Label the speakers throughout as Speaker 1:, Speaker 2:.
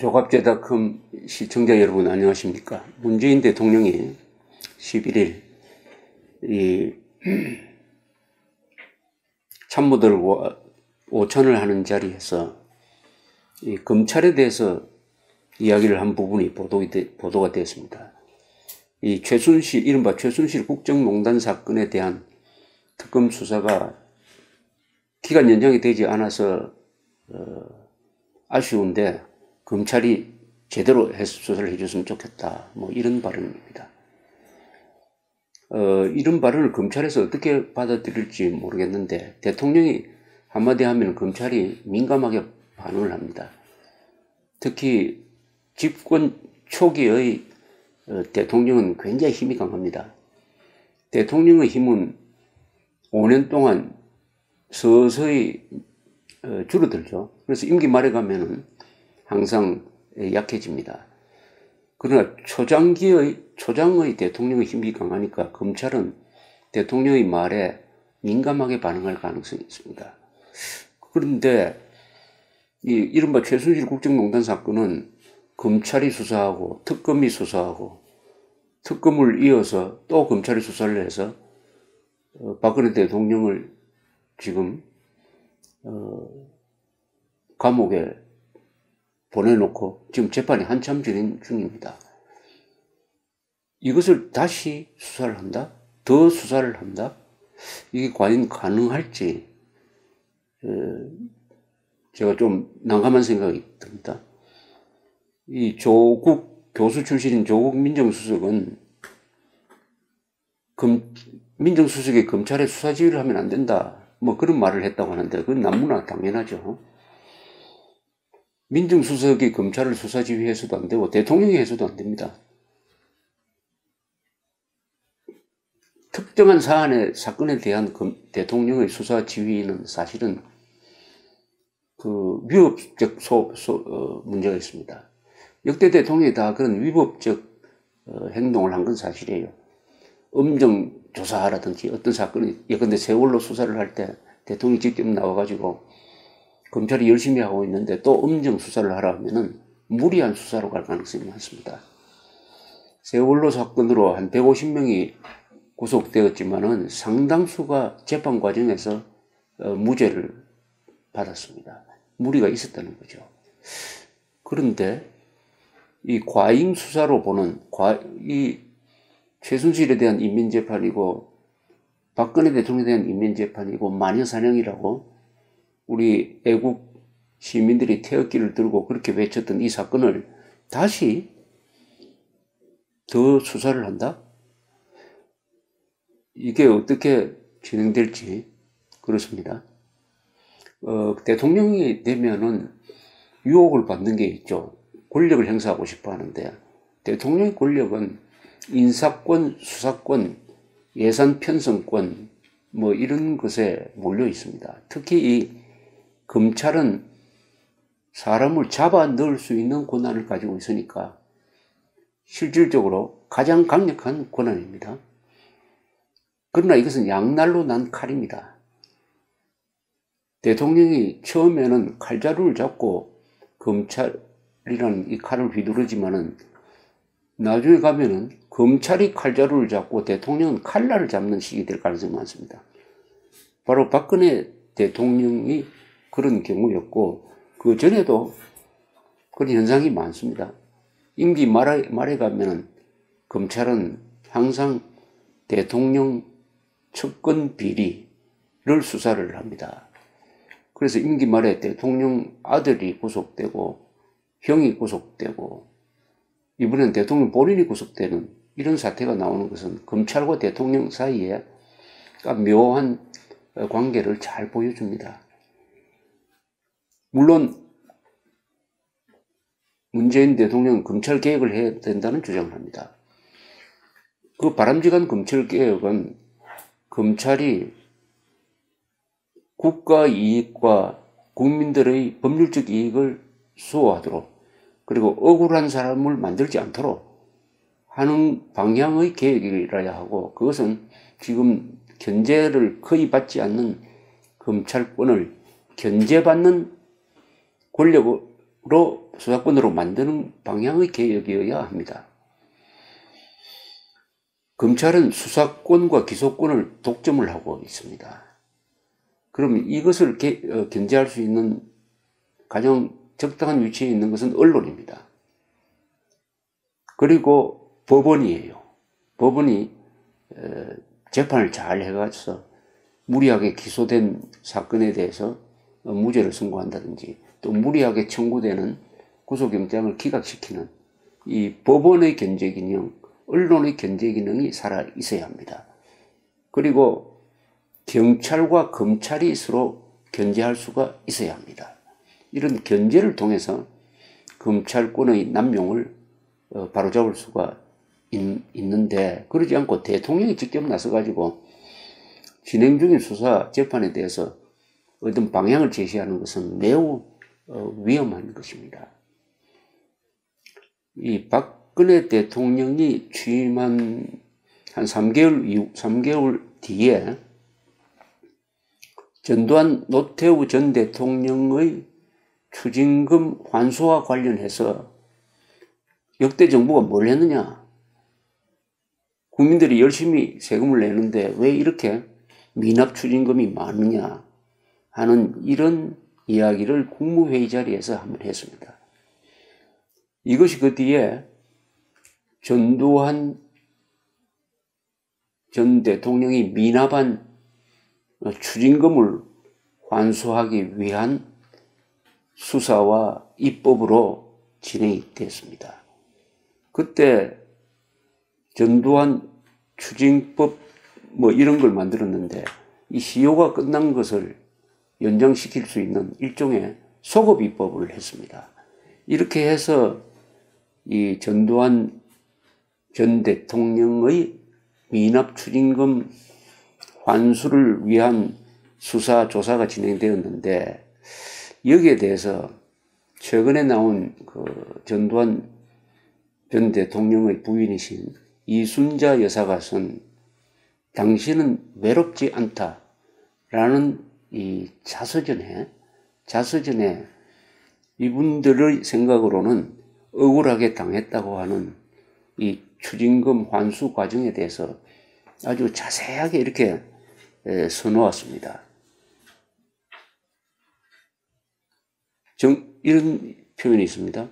Speaker 1: 조갑제닷컴 시청자 여러분 안녕하십니까. 문재인 대통령이 11일 이 참모들 오찬을 하는 자리에서 이 검찰에 대해서 이야기를 한 부분이 보도가 되었습니다. 이 최순실, 이른바 최순실 국정농단 사건에 대한 특검 수사가 기간 연장이 되지 않아서 아쉬운데 검찰이 제대로 수사를 해줬으면 좋겠다. 뭐 이런 발언입니다. 이런 발언을 검찰에서 어떻게 받아들일지 모르겠는데 대통령이 한마디 하면 검찰이 민감하게 반응을 합니다. 특히 집권 초기의 대통령은 굉장히 힘이 강합니다. 대통령의 힘은 5년 동안 서서히 줄어들죠. 그래서 임기 말에 가면은 항상 약해집니다. 그러나 초장의 대통령의 힘이 강하니까 검찰은 대통령의 말에 민감하게 반응할 가능성이 있습니다. 그런데 이른바 최순실 국정농단 사건은 검찰이 수사하고 특검이 수사하고 특검을 이어서 또 검찰이 수사를 해서 박근혜 대통령을 지금 감옥에 보내놓고 지금 재판이 한참 진행 중입니다. 이것을 다시 수사를 한다? 더 수사를 한다? 이게 과연 가능할지 제가 좀 난감한 생각이 듭니다. 이 조국 교수 출신인 조국 민정수석은 민정수석이 검찰에 수사 지휘를 하면 안 된다. 뭐 그런 말을 했다고 하는데 그건 너무나 당연하죠. 민정수석이 검찰을 수사 지휘해서도 안 되고 대통령이 해서도 안 됩니다. 특정한 사건에 대한 대통령의 수사 지휘는 사실은 위법적 문제가 있습니다. 역대 대통령이 다 그런 위법적 행동을 한 건 사실이에요. 엄정 조사라든지 어떤 사건이 예컨대 세월로 수사를 할 때 대통령이 직접 나와가지고 검찰이 열심히 하고 있는데 또 엄정 수사를 하라 하면은 무리한 수사로 갈 가능성이 많습니다. 세월로 사건으로 한 150명이 구속되었지만은 상당수가 재판 과정에서 무죄를 받았습니다. 무리가 있었다는 거죠. 그런데 이 과잉 수사로 보는 이 최순실에 대한 인민재판이고 박근혜 대통령에 대한 인민재판이고 마녀사냥이라고 우리 애국 시민들이 태극기를 들고 그렇게 외쳤던 이 사건을 다시 더 수사를 한다? 이게 어떻게 진행될지 그렇습니다. 대통령이 되면은 유혹을 받는 게 있죠. 권력을 행사하고 싶어 하는데 대통령의 권력은 인사권, 수사권, 예산 편성권 뭐 이런 것에 몰려 있습니다. 특히 이 검찰은 사람을 잡아 넣을 수 있는 권한을 가지고 있으니까 실질적으로 가장 강력한 권한입니다. 그러나 이것은 양날로 난 칼입니다. 대통령이 처음에는 칼자루를 잡고 검찰이라는 이 칼을 휘두르지만은 나중에 가면은 검찰이 칼자루를 잡고 대통령은 칼날을 잡는 시기 될 가능성이 많습니다. 바로 박근혜 대통령이 그런 경우였고 그 전에도 그런 현상이 많습니다. 임기 말에 가면은 검찰은 항상 대통령 측근 비리를 수사를 합니다. 그래서 임기 말에 대통령 아들이 구속되고 형이 구속되고 이번엔 대통령 본인이 구속되는 이런 사태가 나오는 것은 검찰과 대통령 사이에 묘한 관계를 잘 보여줍니다. 물론 문재인 대통령은 검찰 개혁을 해야 된다는 주장을 합니다. 그 바람직한 검찰 개혁은 검찰이 국가 이익과 국민들의 법률적 이익을 수호하도록 그리고 억울한 사람을 만들지 않도록 하는 방향의 개혁이라야 하고 그것은 지금 견제를 거의 받지 않는 검찰권을 견제받는 권력의 수사권으로 만드는 방향의 개혁이어야 합니다. 검찰은 수사권과 기소권을 독점을 하고 있습니다. 그럼 이것을 견제할 수 있는 가장 적당한 위치에 있는 것은 언론입니다. 그리고 법원이에요. 법원이 재판을 잘 해가지고 무리하게 기소된 사건에 대해서 무죄를 선고한다든지 또 무리하게 청구되는 구속영장을 기각시키는 이 법원의 견제 기능, 언론의 견제 기능이 살아 있어야 합니다. 그리고 경찰과 검찰이 서로 견제할 수가 있어야 합니다. 이런 견제를 통해서 검찰권의 남용을 바로잡을 수가 있는데 그러지 않고 대통령이 직접 나서가지고 진행 중인 수사 재판에 대해서 어떤 방향을 제시하는 것은 매우 위험한 것입니다. 이 박근혜 대통령이 취임한 한 3개월 뒤에 전두환 노태우 전 대통령의 추징금 환수와 관련해서 역대 정부가 뭘 했느냐? 국민들이 열심히 세금을 내는데 왜 이렇게 미납 추징금이 많으냐 하는 이런 이야기를 국무회의 자리에서 한번 했습니다. 이것이 그 뒤에 전두환 전 대통령이 미납한 추징금을 환수하기 위한 수사와 입법으로 진행이 됐습니다. 그때 전두환 추징법 이런 걸 만들었는데 이 시효가 끝난 것을 연장시킬 수 있는 일종의 소급 입법을 했습니다. 이렇게 해서 이 전두환 전 대통령의 미납 추징금 환수를 위한 수사 조사가 진행되었는데 여기에 대해서 최근에 나온 그 전두환 전 대통령의 부인이신 이순자 여사가 쓴 당신은 외롭지 않다라는 이 자서전에 이분들의 생각으로는 억울하게 당했다고 하는 이 추징금 환수 과정에 대해서 아주 자세하게 이렇게 써놓았습니다. 이런 표현이 있습니다.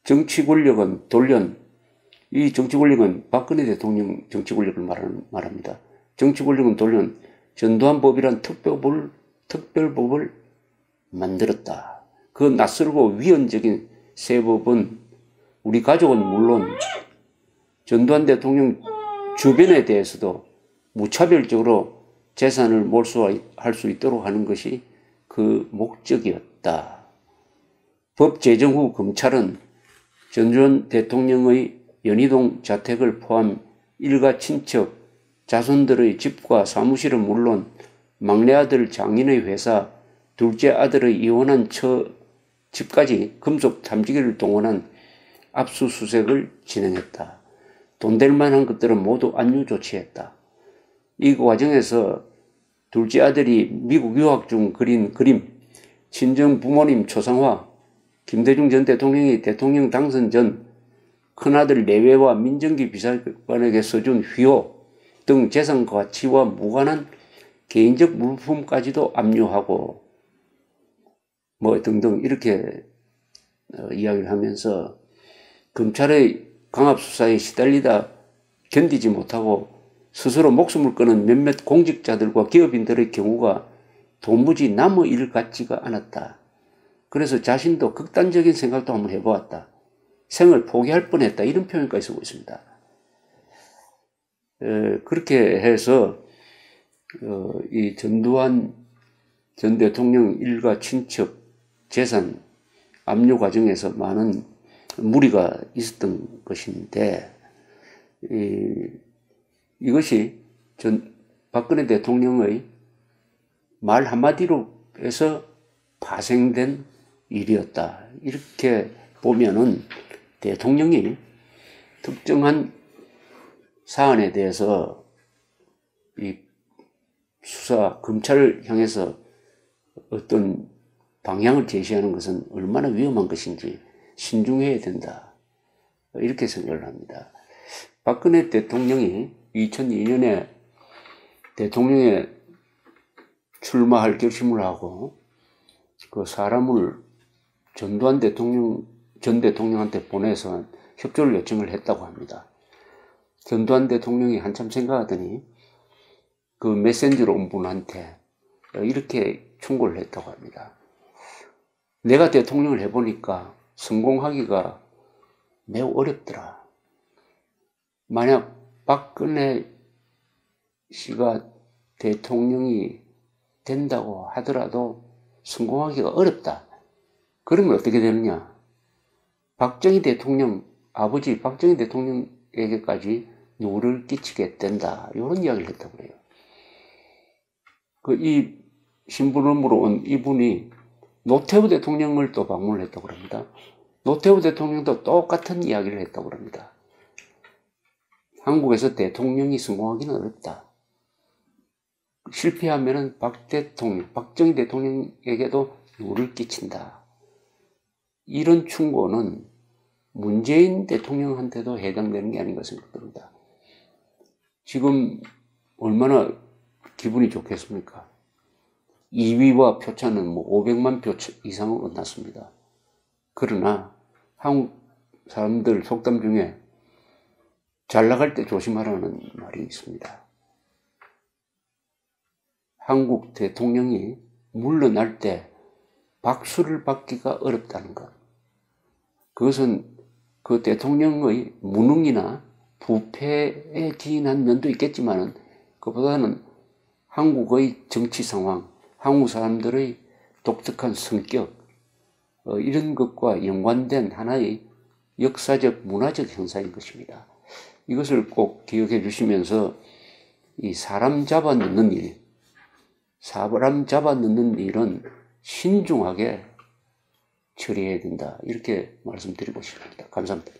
Speaker 1: 정치 권력은 돌연, 이 정치 권력은 박근혜 대통령 정치 권력을 말합니다. 정치 권력은 돌연 전두환법이란 특별법을 만들었다. 그 낯설고 위헌적인 새 법은 우리 가족은 물론 전두환 대통령 주변에 대해서도 무차별적으로 재산을 몰수할 수 있도록 하는 것이 그 목적이었다. 법 제정 후 검찰은 전두환 대통령의 연희동 자택을 포함 일가 친척, 자손들의 집과 사무실은 물론 막내 아들 장인의 회사, 둘째 아들의 이혼한 집까지 금속 탐지기를 동원한 압수수색을 진행했다. 돈 될 만한 것들은 모두 압류 조치했다. 이 과정에서 둘째 아들이 미국 유학 중 그린 그림, 친정 부모님 초상화, 김대중 전 대통령이 대통령 당선 전 큰아들 내외와 민정기 비서관에게 써준 휘호 등 재산 가치와 무관한 개인적 물품까지도 압류하고 등등 이렇게 이야기를 하면서 검찰의 강압수사에 시달리다 견디지 못하고 스스로 목숨을 끊은 몇몇 공직자들과 기업인들의 경우가 도무지 남의 일 같지가 않았다. 그래서 자신도 극단적인 생각도 한번 해보았다. 생을 포기할 뻔했다. 이런 표현까지 쓰고 있습니다. 그렇게 해서 이 전두환 전 대통령 일가 친척 재산 압류 과정에서 많은 무리가 있었던 것인데 이것이 박근혜 대통령의 말 한마디로 해서 파생된 일이었다. 이렇게 보면은 대통령이 특정한 사안에 대해서 이 검찰을 향해서 어떤 방향을 제시하는 것은 얼마나 위험한 것인지 신중해야 된다. 이렇게 생각을 합니다. 박근혜 대통령이 2002년에 대통령에 출마할 결심을 하고 그 사람을 전두환 전 대통령한테 보내서 협조를 요청을 했다고 합니다. 전두환 대통령이 한참 생각하더니 그 메신저로 온 분한테 이렇게 충고를 했다고 합니다. 내가 대통령을 해보니까 성공하기가 매우 어렵더라. 만약 박근혜 씨가 대통령이 된다고 하더라도 성공하기가 어렵다. 그러면 어떻게 되느냐? 박정희 대통령, 아버지 박정희 대통령에게까지 누를 끼치게 된다. 이런 이야기를 했다고 그래요. 이 신부름으로 온 이분이 노태우 대통령을 또 방문을 했다고 합니다. 노태우 대통령도 똑같은 이야기를 했다고 합니다. 한국에서 대통령이 성공하기는 어렵다. 실패하면은 박정희 대통령에게도 누를 끼친다. 이런 충고는 문재인 대통령한테도 해당되는 게 아닌가 생각됩니다. 지금 얼마나 기분이 좋겠습니까? 2위와 표차는 500만 표 이상은 끝났습니다. 그러나 한국 사람들 속담 중에 잘 나갈 때 조심하라는 말이 있습니다. 한국 대통령이 물러날 때 박수를 받기가 어렵다는 것. 그것은 그 대통령의 무능이나 부패에 기인한 면도 있겠지만 그보다는 한국의 정치 상황, 한국 사람들의 독특한 성격, 이런 것과 연관된 하나의 역사적, 문화적 현상인 것입니다. 이것을 꼭 기억해 주시면서 이 사람 잡아 넣는 일은 신중하게 처리해야 된다. 이렇게 말씀드리고 싶습니다. 감사합니다.